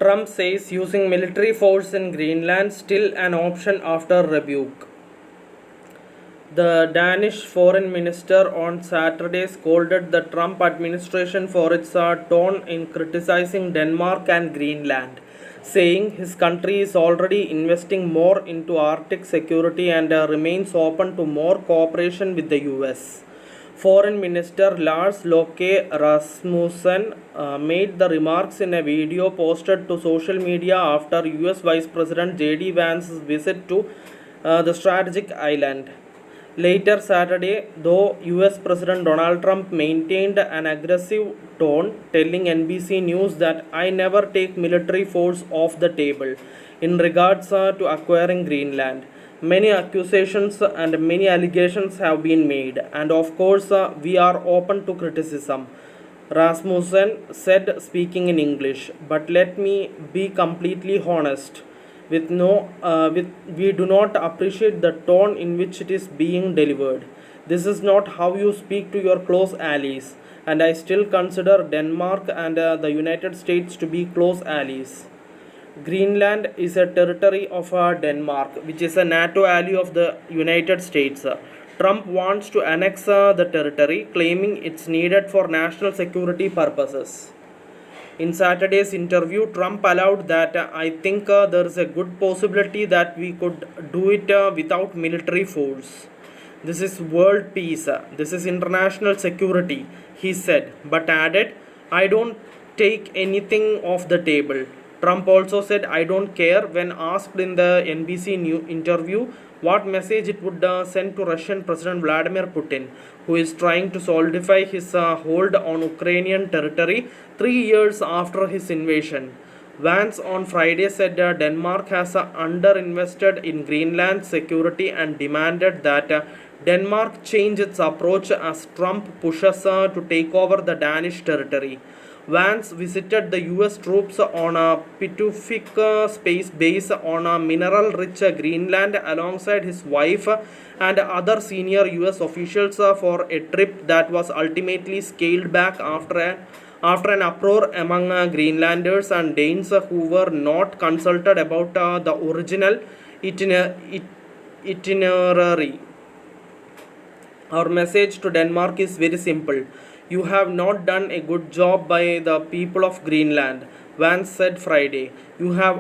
Trump says using military force in Greenland still an option after rebuke. The Danish foreign minister on Saturday scolded the Trump administration for its tone in criticizing Denmark and Greenland, saying his country is already investing more into Arctic security and remains open to more cooperation with the US. Foreign Minister Lars Løkke Rasmussen made the remarks in a video posted to social media after US Vice President J.D. Vance's visit to the strategic island. Later Saturday, though, US President Donald Trump maintained an aggressive tone, telling NBC News that I never take military force off the table in regards to acquiring Greenland. Many accusations and many allegations have been made, and of course, we are open to criticism. Rasmussen said, speaking in English, but let me be completely honest. We do not appreciate the tone in which it is being delivered. This is not how you speak to your close allies, and I still consider Denmark and the United States to be close allies. Greenland is a territory of Denmark, which is a NATO ally of the United States. Trump wants to annex the territory, claiming it's needed for national security purposes. In Saturday's interview, Trump allowed that I think there is a good possibility that we could do it without military force. This is world peace. This is international security, he said, but added, I don't take anything off the table. Trump also said, I don't care, when asked in the NBC News interview what message it would send to Russian President Vladimir Putin, who is trying to solidify his hold on Ukrainian territory 3 years after his invasion. Vance on Friday said Denmark has underinvested in Greenland's security and demanded that Denmark change its approach as Trump pushes to take over the Danish territory. Vance visited the US troops on a Pituffik space base on a mineral-rich Greenland alongside his wife and other senior US officials for a trip that was ultimately scaled back after an uproar among Greenlanders and Danes who were not consulted about the original itinerary. Our message to Denmark is very simple. You have not done a good job by the people of Greenland, Vance said Friday. You have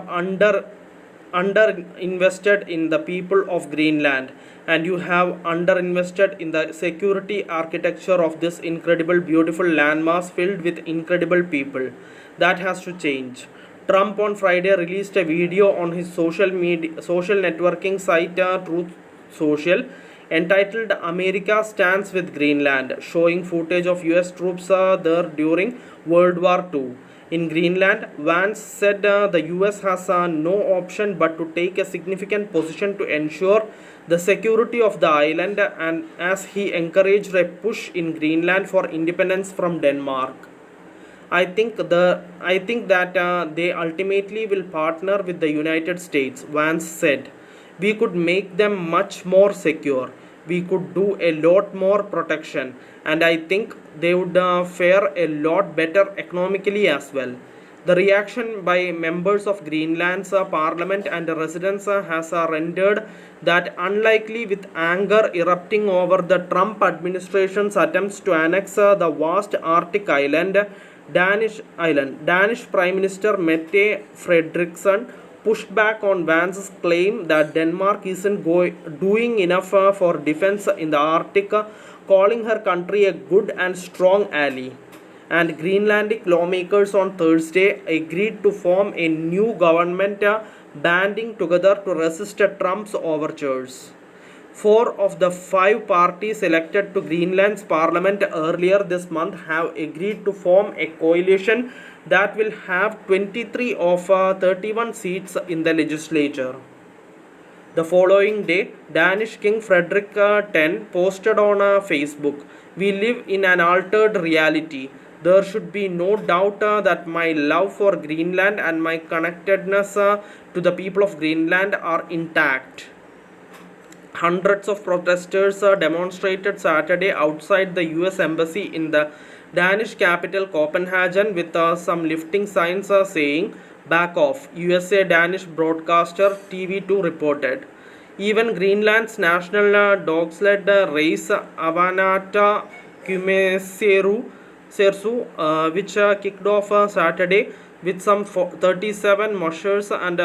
underinvested in the people of Greenland, and you have underinvested in the security architecture of this incredible, beautiful landmass filled with incredible people. That has to change. Trump on Friday released a video on his social networking site Truth Social entitled America Stands with Greenland, showing footage of US troops there during World War II. In Greenland, Vance said the US has no option but to take a significant position to ensure the security of the island, and as he encouraged a push in Greenland for independence from Denmark. I think that they ultimately will partner with the United States, Vance said. We could make them much more secure. We could do a lot more protection, and I think they would fare a lot better economically as well. The reaction by members of Greenland's parliament and residents has rendered that unlikely, with anger erupting over the Trump administration's attempts to annex the vast Arctic Danish Prime Minister Mette Frederiksen pushed back on Vance's claim that Denmark isn't doing enough for defense in the Arctic, calling her country a good and strong ally. And Greenlandic lawmakers on Thursday agreed to form a new government banding together to resist Trump's overtures. 4 of the 5 parties elected to Greenland's parliament earlier this month have agreed to form a coalition that will have 23 of 31 seats in the legislature. The following day, Danish King Frederick X posted on Facebook, "We live in an altered reality. There should be no doubt that my love for Greenland and my connectedness to the people of Greenland are intact." Hundreds of protesters demonstrated Saturday outside the US Embassy in the Danish capital Copenhagen with some lifting signs saying, Back off, USA Danish broadcaster TV2 reported. Even Greenland's national dog sled race Avanata Sersu, which kicked off Saturday with some 37 mushers and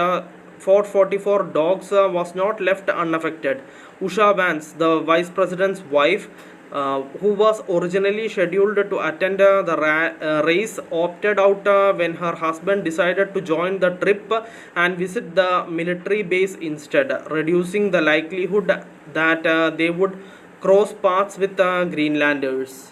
444 dogs, was not left unaffected. Usha Vance, the vice president's wife, who was originally scheduled to attend the race, opted out when her husband decided to join the trip and visit the military base instead, reducing the likelihood that they would cross paths with Greenlanders.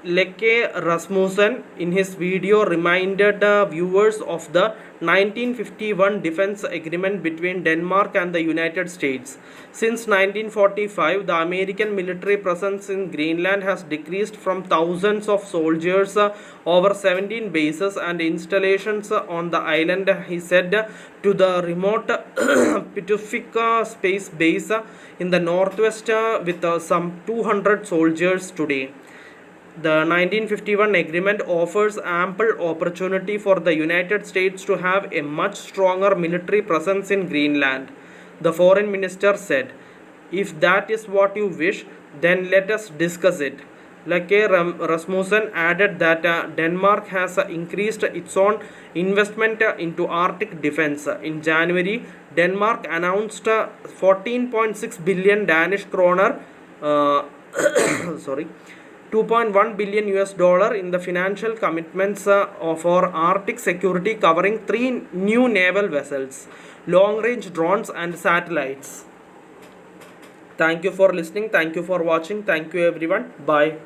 Leke Rasmussen in his video reminded viewers of the 1951 defense agreement between Denmark and the United States. Since 1945, the American military presence in Greenland has decreased from thousands of soldiers over 17 bases and installations on the island, he said, to the remote Pacific Space Base in the northwest with some 200 soldiers today. The 1951 agreement offers ample opportunity for the United States to have a much stronger military presence in Greenland, the foreign minister said. If that is what you wish, then let us discuss it. Leke Rasmussen added that Denmark has increased its own investment into Arctic defense. In January, Denmark announced 14.6 billion Danish kroner sorry, 2.1 billion US dollar in the financial commitments for Arctic security, covering 3 new naval vessels, long-range drones and satellites. Thank you for listening. Thank you for watching. Thank you everyone. Bye.